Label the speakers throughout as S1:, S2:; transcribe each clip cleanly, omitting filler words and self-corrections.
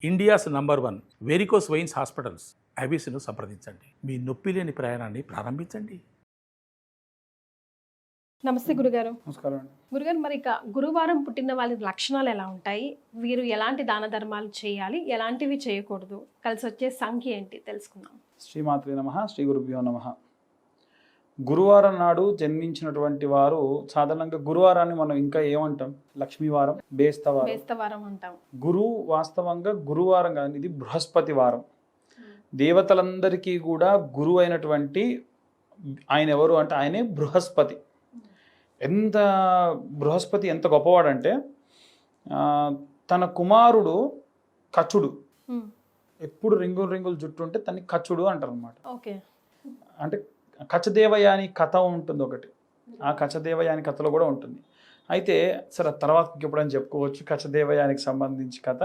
S1: India's number 1 varicose veins hospitals ఐబీసీను సంప్రదించండి. మీ నొప్పి లేని ప్రయాణాన్ని ప్రారంభించండి.
S2: నమస్తే గురుగారు.
S3: నమస్కారం అండి.
S2: గురుగారు, మరి ఇక గురువారం పుట్టిన వాళ్ళ లక్షణాలు ఎలా ఉంటాయి? వీరు ఎలాంటి దాన ధర్మాలు చేయాలి, ఎలాంటివి చేయకూడదు, కలిసి వచ్చే సంఖ్య ఏంటి తెలుసుకుందాం.
S3: శ్రీమాత్రే నమః, శ్రీ గురుభ్యో నమః. గురువారం నాడు జన్మించినటువంటి వారు సాధారణంగా గురువారాన్ని మనం ఇంకా ఏమంటాం? లక్ష్మీవారం, బేస్తవారం.
S2: బేస్తవారం అంటాం.
S3: గురువు వాస్తవంగా గురువారం కాదు, ఇది బృహస్పతి వారం. దేవతలందరికీ కూడా గురువు అయినటువంటి ఆయన ఎవరు అంటే ఆయనే బృహస్పతి. బృహస్పతి ఎంత గొప్పవాడంటే తన కుమారుడు కచుడు, ఎప్పుడు రింగులు రింగులు జుట్టు ఉంటే తనని కచుడు అంటారు అనమాట.
S2: ఓకే.
S3: అంటే కచదేవయాని కథ ఉంటుంది ఒకటి, ఆ కచదేవయాని కథలో కూడా ఉంటుంది. అయితే సరే తర్వాత ఎప్పుడైనా చెప్పుకోవచ్చు కచదేవయానికి సంబంధించి కథ.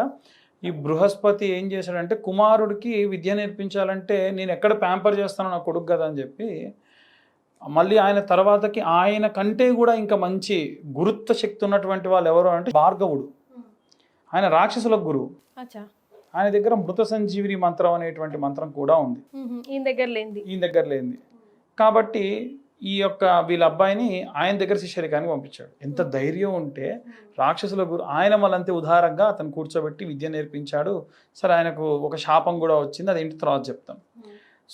S3: ఈ బృహస్పతి ఏం చేశాడంటే కుమారుడికి విద్య నేర్పించాలంటే నేను ఎక్కడ ప్యాంపర్ చేస్తానో నా కొడుకు కదా అని చెప్పి మళ్ళీ ఆయన తర్వాతకి ఆయన కంటే కూడా ఇంకా మంచి గురుత్వ శక్తి ఉన్నటువంటి వాళ్ళు ఎవరు అంటే భార్గవుడు. ఆయన రాక్షసులకు గురువు. ఆయన దగ్గర మృత సంజీవిని మంత్రం అనేటువంటి మంత్రం కూడా ఉంది. ఈయన దగ్గర లేనిది కాబట్టి ఈ యొక్క వీళ్ళ అబ్బాయిని ఆయన దగ్గర శిష్యరికానికి పంపించాడు. ఎంత ధైర్యం ఉంటే రాక్షసుల గురు ఆయన మళ్ళంతే ఉదారంగా అతను కూర్చోబెట్టి విద్య నేర్పించాడు. సరే ఆయనకు ఒక శాపం కూడా వచ్చింది, అదేంటి తర్వాత చెప్తాం.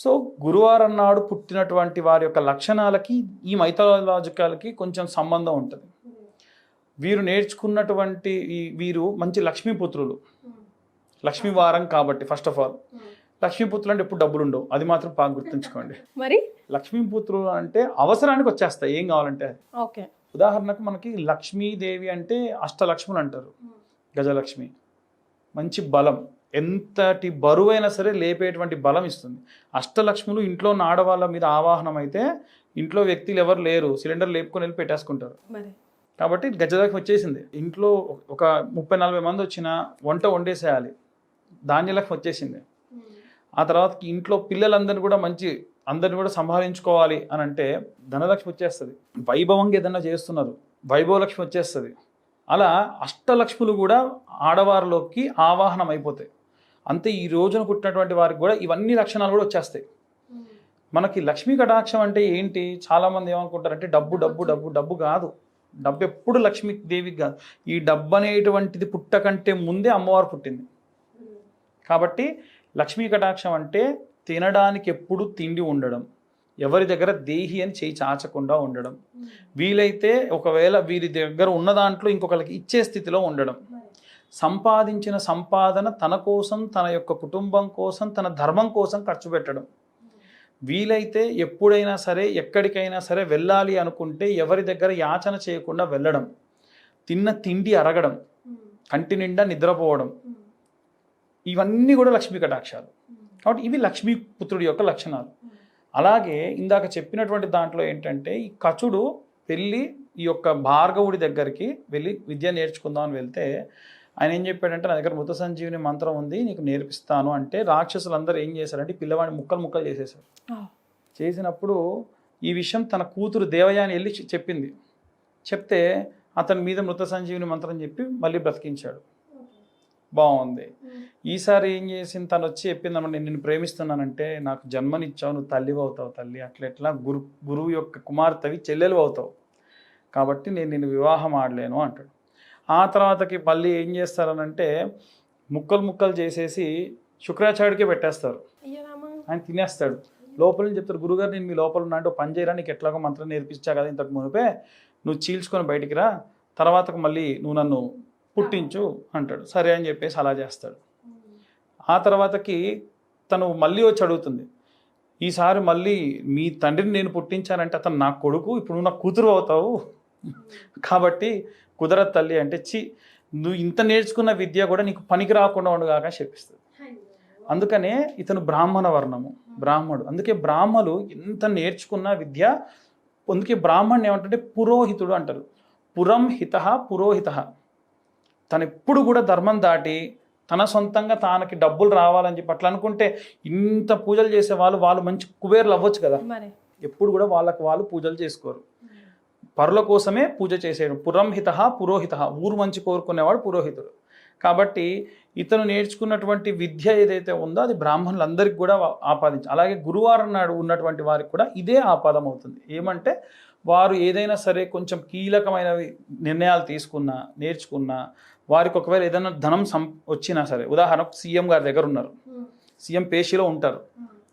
S3: సో గురువారం నాడు పుట్టినటువంటి వారి యొక్క లక్షణాలకి ఈ మైథలాజికల్కి కొంచెం సంబంధం ఉంటుంది. వీరు నేర్చుకున్నటువంటి వీరు మంచి లక్ష్మీపుత్రులు. లక్ష్మీవారం కాబట్టి ఫస్ట్ ఆఫ్ ఆల్ లక్ష్మీపుత్రులు అంటే ఎప్పుడు డబ్బులు ఉండవు, అది మాత్రం బాగా గుర్తుంచుకోండి.
S2: మరి
S3: లక్ష్మీపుత్రులు అంటే అవసరానికి వచ్చేస్తాయి, ఏం కావాలంటే.
S2: ఓకే.
S3: ఉదాహరణకు మనకి లక్ష్మీదేవి అంటే అష్టలక్ష్ములు అంటారు. గజలక్ష్మి మంచి బలం, ఎంతటి బరువైనా సరే లేపేటువంటి బలం ఇస్తుంది. అష్టలక్ష్ములు ఇంట్లో ఉన్న ఆడవాళ్ళ మీద ఆవాహనం అయితే ఇంట్లో వ్యక్తులు ఎవరు లేరు, సిలిండర్ లేపుకొని వెళ్ళి పెట్టేసుకుంటారు. కాబట్టి గజలక్ష్మి వచ్చేసింది. ఇంట్లో ఒక 30-40 మంది వచ్చినా వంట వండేసేయాలి, ధాన్యలక్ష్మి వచ్చేసింది. ఆ తర్వాత ఇంట్లో పిల్లలందరినీ కూడా అందరిని కూడా సంభాళించుకోవాలి అని అంటే ధనలక్ష్మి వచ్చేస్తుంది. వైభవంగా ఏదన్నా చేస్తున్నారు, వైభవలక్ష్మి వచ్చేస్తుంది. అలా అష్టలక్ష్ములు కూడా ఆడవారిలోకి ఆవాహనం అయిపోతాయి. అంతే ఈ రోజున పుట్టినటువంటి వారికి కూడా ఇవన్నీ లక్షణాలు కూడా వచ్చేస్తాయి. మనకి లక్ష్మీ కటాక్షం అంటే ఏంటి? చాలామంది ఏమనుకుంటారంటే డబ్బు డబ్బు డబ్బు డబ్బు కాదు. డబ్బు ఎప్పుడు లక్ష్మీదేవికి కాదు. ఈ డబ్బు అనేటువంటిది పుట్టకంటే ముందే అమ్మవారు పుట్టింది. కాబట్టి లక్ష్మీ కటాక్షం అంటే తినడానికి ఎప్పుడు తిండి ఉండడం, ఎవరి దగ్గర దేహి అని చేయి చాచకుండా ఉండడం, వీలైతే ఒకవేళ వీరి దగ్గర ఉన్న దాంట్లో ఇంకొకరికి ఇచ్చే స్థితిలో ఉండడం, సంపాదించిన సంపాదన తన కోసం, తన యొక్క కుటుంబం కోసం, తన ధర్మం కోసం ఖర్చు పెట్టడం, వీలైతే ఎప్పుడైనా సరే ఎక్కడికైనా సరే వెళ్ళాలి అనుకుంటే ఎవరి దగ్గర యాచన చేయకుండా వెళ్ళడం, తిన్న తిండి అరగడం, కంటి నిండా నిద్రపోవడం, ఇవన్నీ కూడా లక్ష్మీ కటాక్షాలు. కాబట్టి ఇవి లక్ష్మీపుత్రుడి యొక్క లక్షణాలు. అలాగే ఇందాక చెప్పినటువంటి దాంట్లో ఏంటంటే ఈ కచుడు వెళ్ళి ఈ యొక్క భార్గవుడి దగ్గరికి వెళ్ళి విద్య నేర్చుకుందామని వెళ్తే ఆయన ఏం చెప్పాడంటే నా దగ్గర మృత సంజీవిని మంత్రం ఉంది, నీకు నేర్పిస్తాను అంటే రాక్షసులందరూ ఏం చేశారంటే పిల్లవాడిని ముక్కలు చేసేశారు. చేసినప్పుడు ఈ విషయం తన కూతురు దేవయాని వెళ్ళి చెప్పింది. చెప్తే అతని మీద మృత సంజీవిని మంత్రం చెప్పి మళ్ళీ బ్రతికించాడు. బాగుంది. ఈసారి ఏం చేసింది, తను వచ్చి చెప్పిందన్నమాట, నేను నిన్ను ప్రేమిస్తున్నానంటే నాకు జన్మనిచ్చావు, నువ్వు తల్లివి అవుతావు, తల్లి అట్లా గురువు యొక్క కుమార్తెవి చెల్లెలు అవుతావు, కాబట్టి నేను నిన్ను వివాహం ఆడలేను అంటాడు. ఆ తర్వాతకి మళ్ళీ ఏం చేస్తారనంటే ముక్కలు చేసేసి శుక్రాచార్యుడికే పెట్టేస్తారు. ఆయన తినేస్తాడు. లోపల నుంచి చెప్తారు, గురుగారు నేను మీ లోపల ఉన్నా అంటే పని చేయరా, నీకు ఎట్లాగో మంత్రం నేర్పించా కదా ఇంతకు మునిపే, నువ్వు చీల్చుకొని బయటికి రా, తర్వాతకు మళ్ళీ నువ్వు నన్ను పుట్టించు అంటాడు. సరే అని చెప్పేసి అలా చేస్తాడు. ఆ తర్వాతకి తను మళ్ళీ వచ్చి అడుగుతుంది, ఈసారి మళ్ళీ మీ తండ్రిని నేను పుట్టించానంటే అతను నా కొడుకు, ఇప్పుడు నువ్వు నా కూతురు అవుతావు, కాబట్టి కుదరదు తల్లి అంటే, నువ్వు ఇంత నేర్చుకున్న విద్య కూడా నీకు పనికి రాకుండా ఉండగాక చెప్పిస్తుంది. అందుకనే ఇతను బ్రాహ్మణ వర్ణము, బ్రాహ్మడు. అందుకే బ్రాహ్మలు ఎంత నేర్చుకున్న విద్య, అందుకే బ్రాహ్మణుని ఏమంటే పురోహితుడు అంటారు. పురం హిత పురోహిత. తను ఎప్పుడు కూడా ధర్మం దాటి తన సొంతంగా తనకి డబ్బులు రావాలని చెప్పి అట్లా అనుకుంటే ఇంత పూజలు చేసే వాళ్ళు మంచి కుబేర్లు అవ్వచ్చు కదా. ఎప్పుడు కూడా వాళ్ళకు వాళ్ళు పూజలు చేసుకోరు, పరుల కోసమే పూజ చేసేయడం. పురం హిత పురోహిత, ఊరు మంచి కోరుకునేవాడు పురోహితుడు. కాబట్టి ఇతను నేర్చుకున్నటువంటి విద్య ఏదైతే ఉందో అది బ్రాహ్మణులందరికీ కూడా ఆపాదించాలి. అలాగే గురువారం నాడు ఉన్నటువంటి వారికి కూడా ఇదే ఆపాదం అవుతుంది. ఏమంటే వారు ఏదైనా సరే కొంచెం కీలకమైన నిర్ణయాలు తీసుకున్నా, నేర్చుకున్నా, వారికి ఒకవేళ ఏదైనా ధనం వచ్చినా సరే, ఉదాహరణకు సీఎం గారి దగ్గర ఉన్నారు, సీఎం పేషీలో ఉంటారు,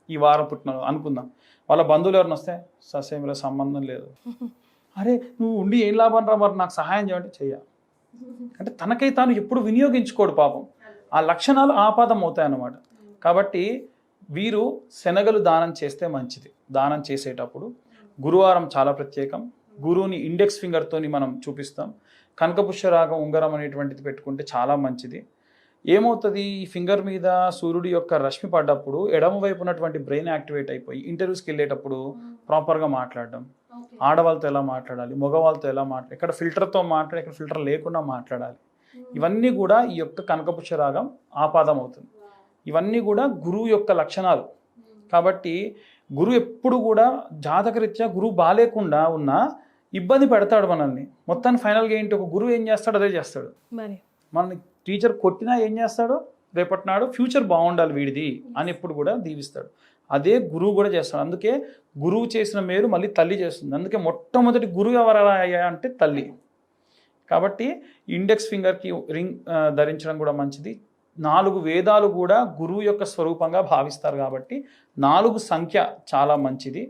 S3: ఈ వారం పుట్టిన అనుకుందాం, వాళ్ళ బంధువులు ఎవరిని వస్తే ససేమిలో సంబంధం లేదు, అరే నువ్వు ఉండి ఏం లాభం రా, మరి నాకు సహాయం చేయంటే చెయ్య అంటే తనకై తాను ఎప్పుడు వినియోగించుకోడు పాపం. ఆ లక్షణాలు ఆపాదం అవుతాయి అన్నమాట. కాబట్టి వీరు శనగలు దానం చేస్తే మంచిది. దానం చేసేటప్పుడు గురువారం చాలా ప్రత్యేకం. గురువుని ఇండెక్స్ ఫింగర్తోని మనం చూపిస్తాం. కనకపుష్యరాగం ఉంగరం అనేటువంటిది పెట్టుకుంటే చాలా మంచిది. ఏమవుతుంది, ఈ ఫింగర్ మీద సూర్యుడి యొక్క రశ్మి పడ్డప్పుడు ఎడమ వైపు ఉన్నటువంటి బ్రెయిన్ యాక్టివేట్ అయిపోయి ఇంటర్వ్యూస్కి వెళ్ళేటప్పుడు ప్రాపర్గా మాట్లాడడం, ఆడవాళ్ళతో ఎలా మాట్లాడాలి, మగవాళ్ళతో ఎలా మాట్లాడాలి, ఇక్కడ ఫిల్టర్తో మాట్లాడి ఇక్కడ ఫిల్టర్ లేకుండా మాట్లాడాలి, ఇవన్నీ కూడా ఈ యొక్క కనకపుష్యరాగం ఆపాదం అవుతుంది. ఇవన్నీ కూడా గురువు యొక్క లక్షణాలు. కాబట్టి గురువు ఎప్పుడు కూడా జాతకరీత్యా గురువు బాలేకుండా ఉన్నా ఇబ్బంది పెడతాడు మనల్ని. మొత్తాన్ని ఫైనల్గా ఏంటి, ఒక గురువు ఏం చేస్తాడు అదే చేస్తాడు. మనల్ని టీచర్ కొట్టినా ఏం చేస్తాడో రేపటి నాడు ఫ్యూచర్ బాగుండాలి వీడిది అని ఎప్పుడు కూడా దీవిస్తాడు. అదే గురువు కూడా చేస్తాడు. అందుకే గురువు చేసిన మేలు మళ్ళీ తల్లి చేస్తుంది. అందుకే మొట్టమొదటి గురువు ఎవరు అంటే తల్లి. కాబట్టి ఇండెక్స్ ఫింగర్కి రింగ్ ధరించడం కూడా మంచిది. 4 వేదాలు కూడా గురువు యొక్క స్వరూపంగా భావిస్తారు కాబట్టి 4 సంఖ్య చాలా మంచిది.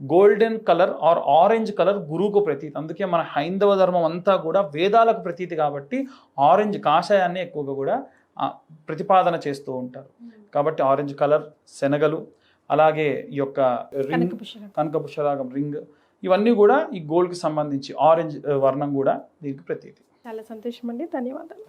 S3: Golden colour or orange colour గురువుకు ప్రతీతి. అందుకే మన హైందవ ధర్మం అంతా కూడా వేదాలకు ప్రతీతి కాబట్టి ఆరెంజ్ కాషాయాన్ని ఎక్కువగా కూడా ప్రతిపాదన చేస్తూ ఉంటారు. కాబట్టి ఆరెంజ్ కలర్, శనగలు, అలాగే ఈ యొక్క రింగ్, కనకపుష్యరాగం రింగ్, ఇవన్నీ కూడా ఈ గోల్డ్కి సంబంధించి ఆరెంజ్ వర్ణం కూడా దీనికి ప్రతీతి.
S2: చాలా సంతోషం అండి. ధన్యవాదాలు.